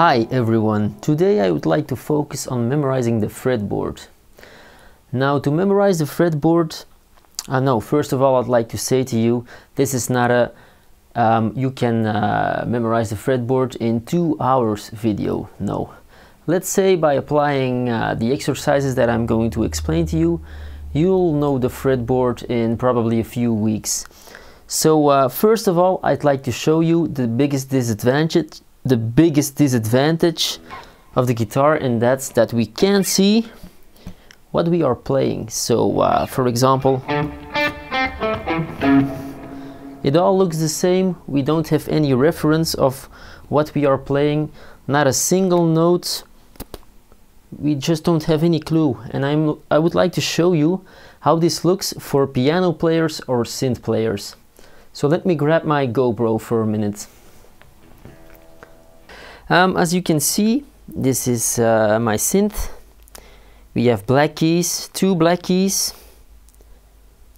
Hi everyone, today I would like to focus on memorizing the fretboard. Now to memorize the fretboard, first of all I'd like to say to you, this is not a you can memorize the fretboard in 2 hours video, no. Let's say by applying the exercises that I'm going to explain to you, you'll know the fretboard in probably a few weeks. So first of all I'd like to show you the biggest disadvantage of the guitar, and that's that we can't see what we are playing. So for example, it all looks the same. We don't have any reference of what we are playing, not a single note. We just don't have any clue, and I would like to show you how this looks for piano players or synth players. So let me grab my GoPro for a minute. As you can see, this is my synth. We have black keys, 2 black keys,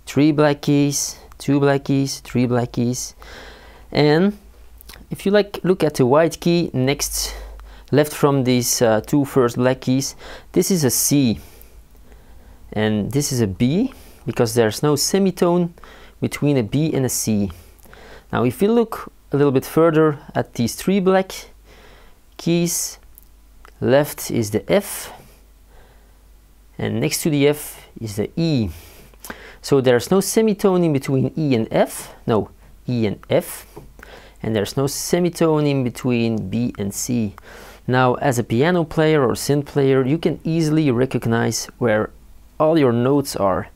3 black keys, 2 black keys, 3 black keys, and if you look at the white key next left from these 2 first black keys, this is a C and this is a B, because there's no semitone between a B and a C. Now if you look a little bit further at these 3 black keys, left is the F and next to the F is the E. So there's no semitone in between E and F, no, E and F, and there's no semitone in between B and C. Now as a piano player or synth player, you can easily recognize where all your notes are,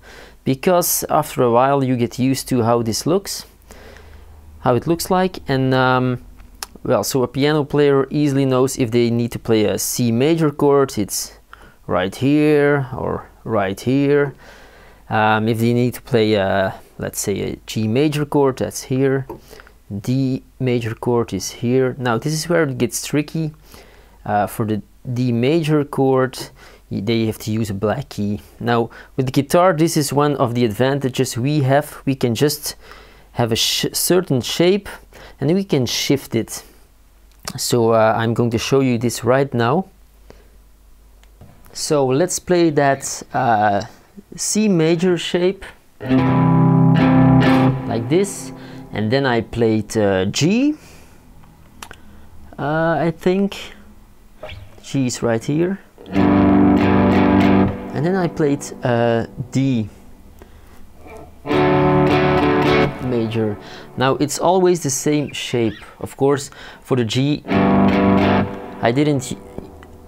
because after a while you get used to how this looks, how it looks like, and well, so a piano player easily knows if they need to play a C major chord, it's right here or right here. If they need to play let's say a G major chord, that's here. D major chord is here. Now this is where it gets tricky. For the D major chord, they have to use a black key. Now with the guitar, this is one of the advantages we have. We can just have a certain shape and we can shift it. So I'm going to show you this right now. So let's play that C major shape like this, and then I played G. I think G is right here, and then I played D major. Now it's always the same shape. Of course, for the G,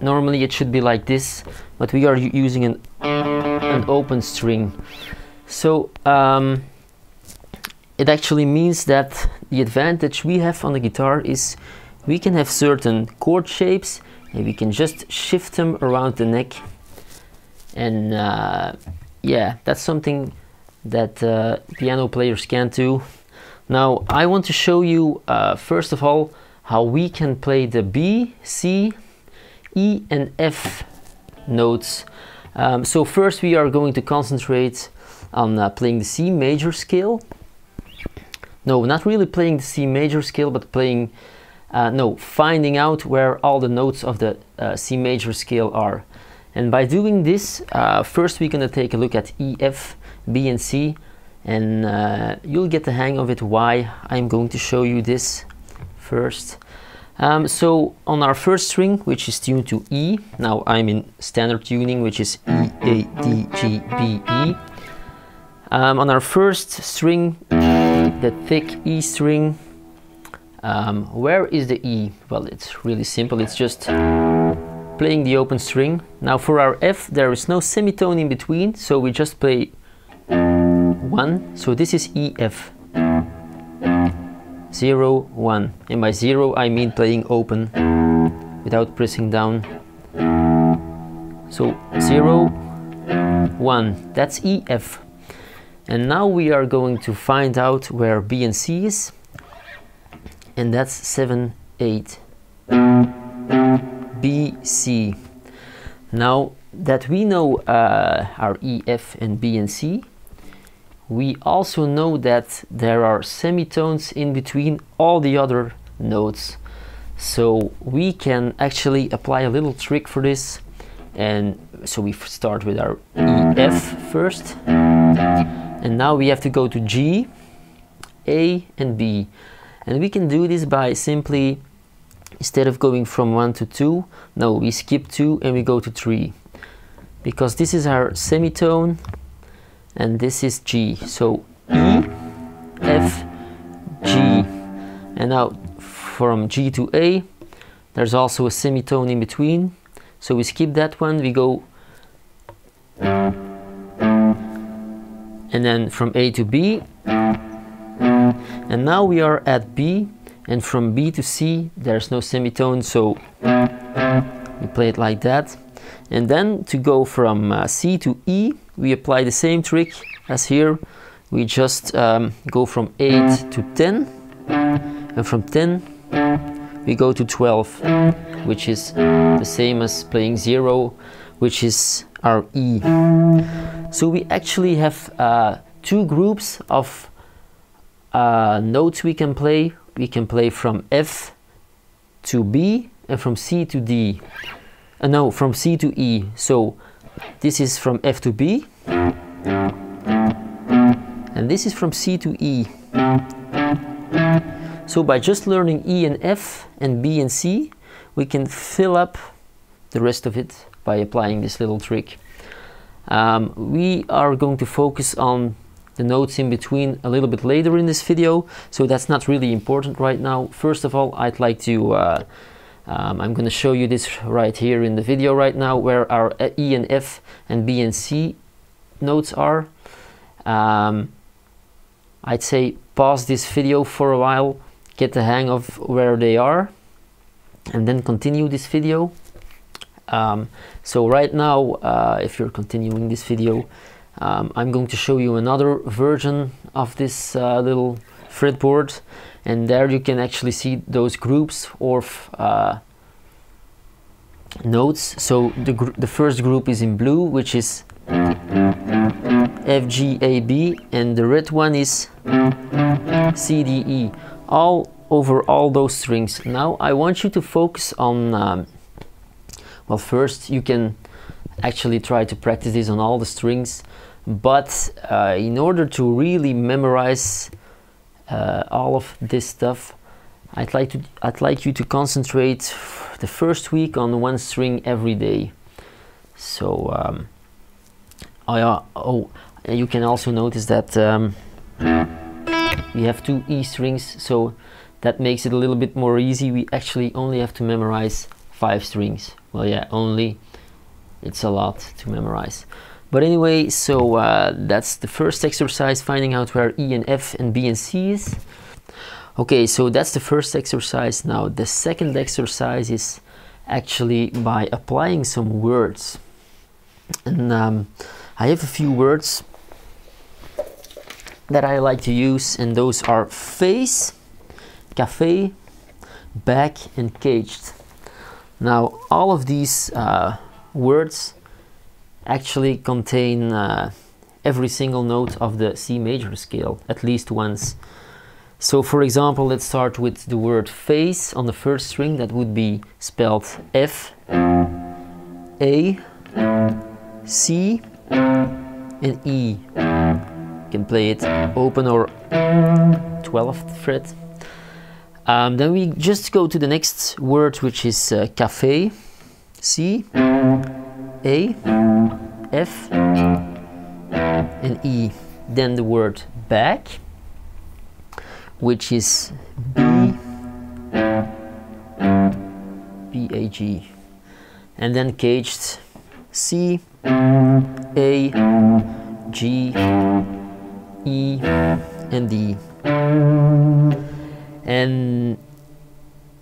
normally it should be like this, but we are using an open string. So it actually means that the advantage we have on the guitar is we can have certain chord shapes and we can just shift them around the neck, and yeah, that's something that piano players can't do. Now I want to show you first of all how we can play the B, C, E and F notes. So first we are going to concentrate on playing the C major scale. No, not really playing the C major scale, but playing finding out where all the notes of the C major scale are. And by doing this, first we're going to take a look at E, F, B and C, and you'll get the hang of it why I'm going to show you this first. So on our first string, which is tuned to E, now I'm in standard tuning, which is E, A, D, G, B, E. On our first string, the thick E string, where is the E? Well, it's really simple, it's just playing the open string. Now for our F, there is no semitone in between, so we just play 1, so this is E, F. 0, 1, and by 0 I mean playing open without pressing down. So 0, 1, that's E, F. And now we are going to find out where B and C is, and that's 7, 8. B, C. Now that we know our E, F and B and C, we also know that there are semitones in between all the other notes. So we can actually apply a little trick for this, and so we start with our E, F first, and now we have to go to G, A and B, and we can do this by simply, instead of going from 1 to 2, no, we skip 2 and we go to 3, because this is our semitone and this is G. So E, F, G, and now from G to A there's also a semitone in between, so we skip that one, we go, and then from A to B, and now we are at B, and from B to C there's no semitone, so we play it like that. And then to go from C to E, we apply the same trick as here. We just go from 8 to 10, and from 10 we go to 12, which is the same as playing 0, which is our E. So we actually have 2 groups of notes we can play. We can play from F to B and from C to D. No, from C to E. So this is from F to B, and this is from C to E. So by just learning E and F and B and C, we can fill up the rest of it by applying this little trick. We are going to focus on the notes in between a little bit later in this video, so that's not really important right now. First of all, I'd like to I'm going to show you this right here in the video right now, where our E and F and B and C notes are. I'd say pause this video for a while, get the hang of where they are, and then continue this video. So right now, if you're continuing this video, I'm going to show you another version of this little fretboard, and there you can actually see those groups of notes. So the first group is in blue, which is F, G, A, B, and the red one is C, D, E, all over all those strings. Now I want you to focus on, well, first you can actually try to practice this on all the strings, but in order to really memorize all of this stuff, I'd like you to concentrate the first week on one string every day. So you can also notice that we have 2 E strings, so that makes it a little bit more easy. We actually only have to memorize 5 strings. Well, yeah, only, it's a lot to memorize. But anyway, so that's the first exercise, finding out where E and F and B and C is. Okay, so that's the first exercise. Now the second exercise is actually by applying some words. And I have a few words that I like to use, and those are face, café, back, and caged. Now all of these words actually contain every single note of the C major scale, at least once. So for example, let's start with the word face on the first string. That would be spelled F, A, C, and E. You can play it open or 12th fret. Then we just go to the next word, which is café, C, A, F, and E. Then the word back, which is B, B-A-G. And then caged, C, A, G, E, and D. And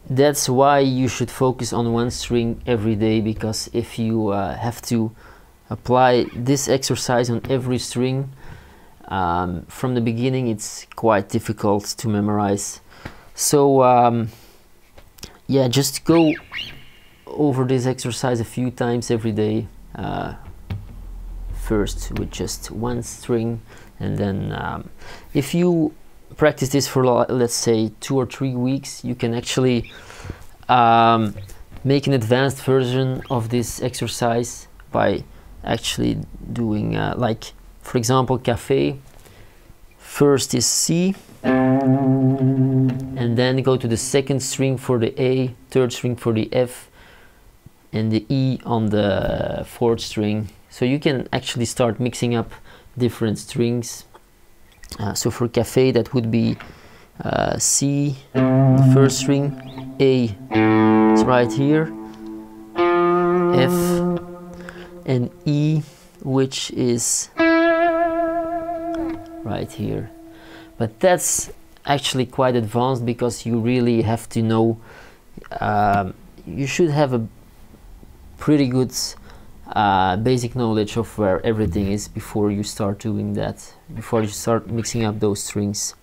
that's why you should focus on one string every day, because if you have to apply this exercise on every string from the beginning, it's quite difficult to memorize. So yeah, just go over this exercise a few times every day, first with just one string, and then if you practice this for, let's say, 2 or 3 weeks, you can actually make an advanced version of this exercise by actually doing like, for example, café. First is C, and then go to the second string for the A, third string for the F, and the E on the fourth string. So you can actually start mixing up different strings. So for café, that would be C, the first string, A is right here, F, and E, which is right here. But that's actually quite advanced, because you really have to know, you should have a pretty good basic knowledge of where everything is before you start doing that, before you start mixing up those strings.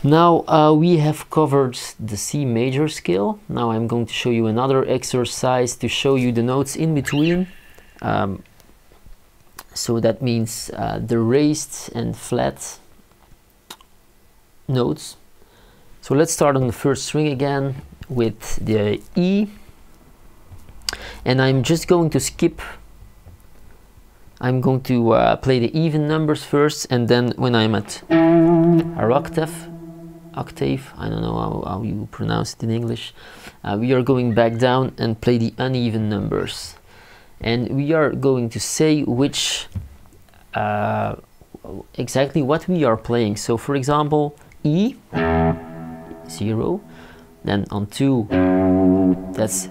Now we have covered the C major scale. Now I'm going to show you another exercise to show you the notes in between. So that means the raised and flat notes. So let's start on the first string again with the E, and I'm just going to skip. I'm going to play the even numbers first, and then when I'm at our octave, I don't know how you pronounce it in English, we are going back down and play the uneven numbers. And we are going to say which, exactly what we are playing. So for example, E, 0, then on 2, that's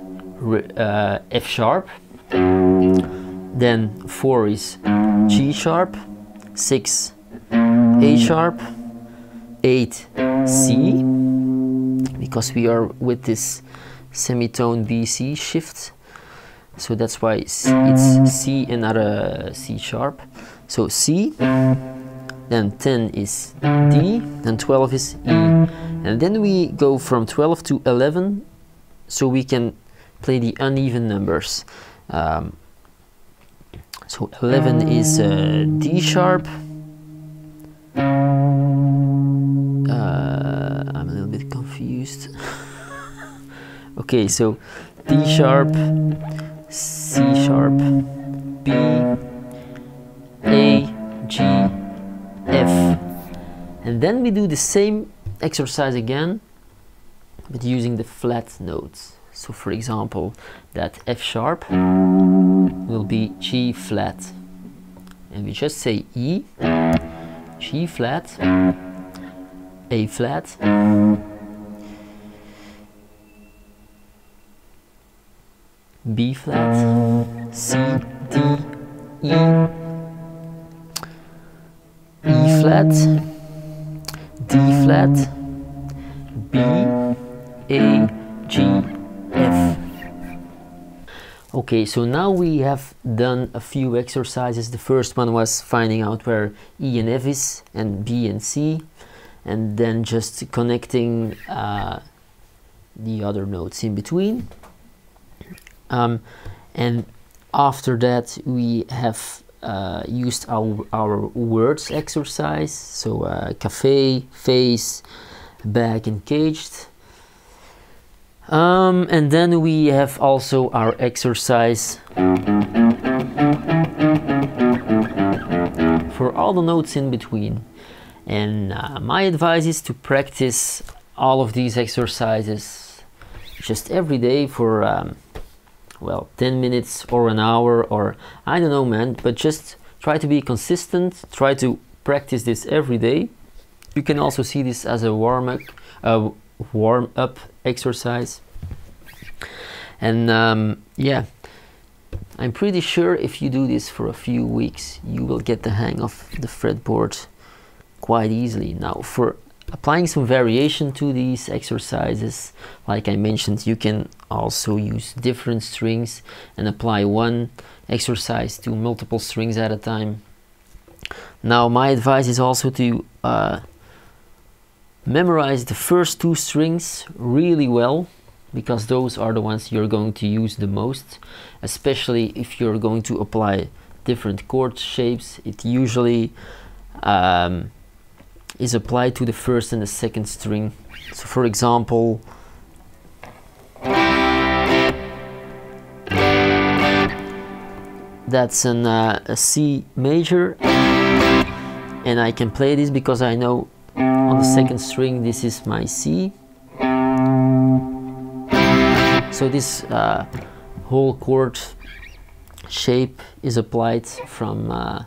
F sharp, then 4 is G sharp, 6, A sharp, 8, C, because we are with this semitone B-C shift. So that's why it's C and not a C sharp. So C, then 10 is D, then 12 is E. And then we go from 12 to 11, so we can play the uneven numbers. So 11 is D sharp. I'm a little bit confused. Okay, so D sharp, C sharp, B, A, G, F. And then we do the same exercise again, but using the flat notes. So for example, that F sharp will be G flat. And we just say E, G flat, A flat, B flat, C, D, E, E flat, D flat, B, A, G, F. Okay, so now we have done a few exercises. The first one was finding out where E and F is, and B and C, and then just connecting the other notes in between. And after that we have used our words exercise, so café, face, bag, and caged. And then we have also our exercise for all the notes in between. And my advice is to practice all of these exercises just every day for well, 10 minutes or an hour, or I don't know, man, but just try to be consistent, try to practice this every day. You can also see this as a warm-up exercise. And yeah, I'm pretty sure if you do this for a few weeks, you will get the hang of the fretboard quite easily. Now, for applying some variation to these exercises, like I mentioned, you can also use different strings and apply one exercise to multiple strings at a time. Now, my advice is also to memorize the first two strings really well, because those are the ones you're going to use the most, especially if you're going to apply different chord shapes. It usually is applied to the first and the second string. So for example, that's a C major, and I can play this because I know on the second string this is my C. So this whole chord shape is applied from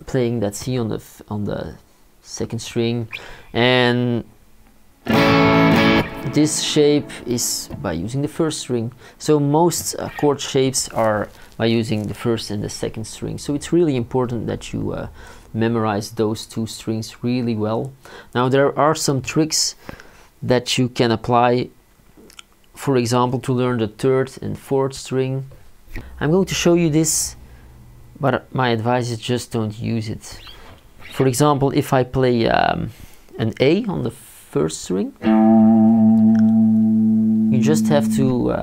playing that C on the second string, and this shape is by using the first string. So most chord shapes are by using the first and the second string. So it's really important that you memorize those two strings really well. Now there are some tricks that you can apply, for example, to learn the third and fourth string. I'm going to show you this, but my advice is just don't use it. For example, if I play an A on the first string, you just have to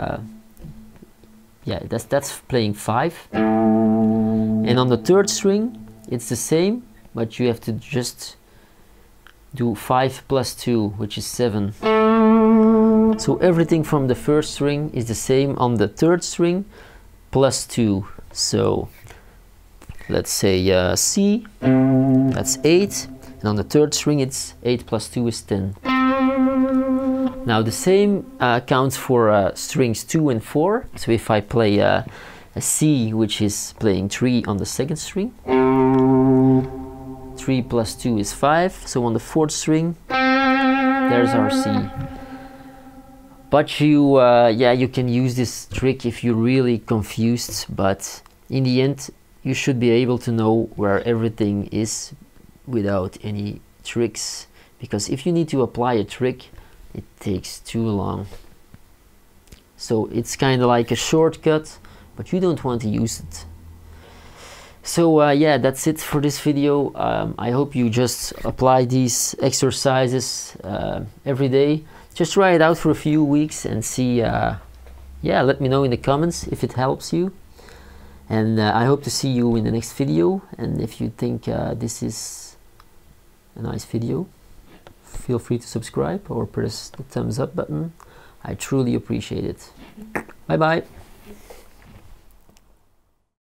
yeah, that's playing 5, and on the third string it's the same, but you have to just do 5 plus 2, which is 7. So everything from the first string is the same on the third string plus 2. So let's say C, that's 8, and on the third string it's 8 plus 2 is 10. Now the same counts for strings 2 and 4. So if I play a C, which is playing 3 on the second string, 3 plus 2 is 5. So on the fourth string, there's our C. But you, yeah, you can use this trick if you're really confused, but in the end you should be able to know where everything is without any tricks, because if you need to apply a trick, it takes too long. So it's kind of like a shortcut, but you don't want to use it. So yeah, that's it for this video. I hope you just apply these exercises every day. Just try it out for a few weeks and see, yeah, let me know in the comments if it helps you. And I hope to see you in the next video. And if you think this is a nice video, feel free to subscribe or press the thumbs up button. I truly appreciate it. Bye bye.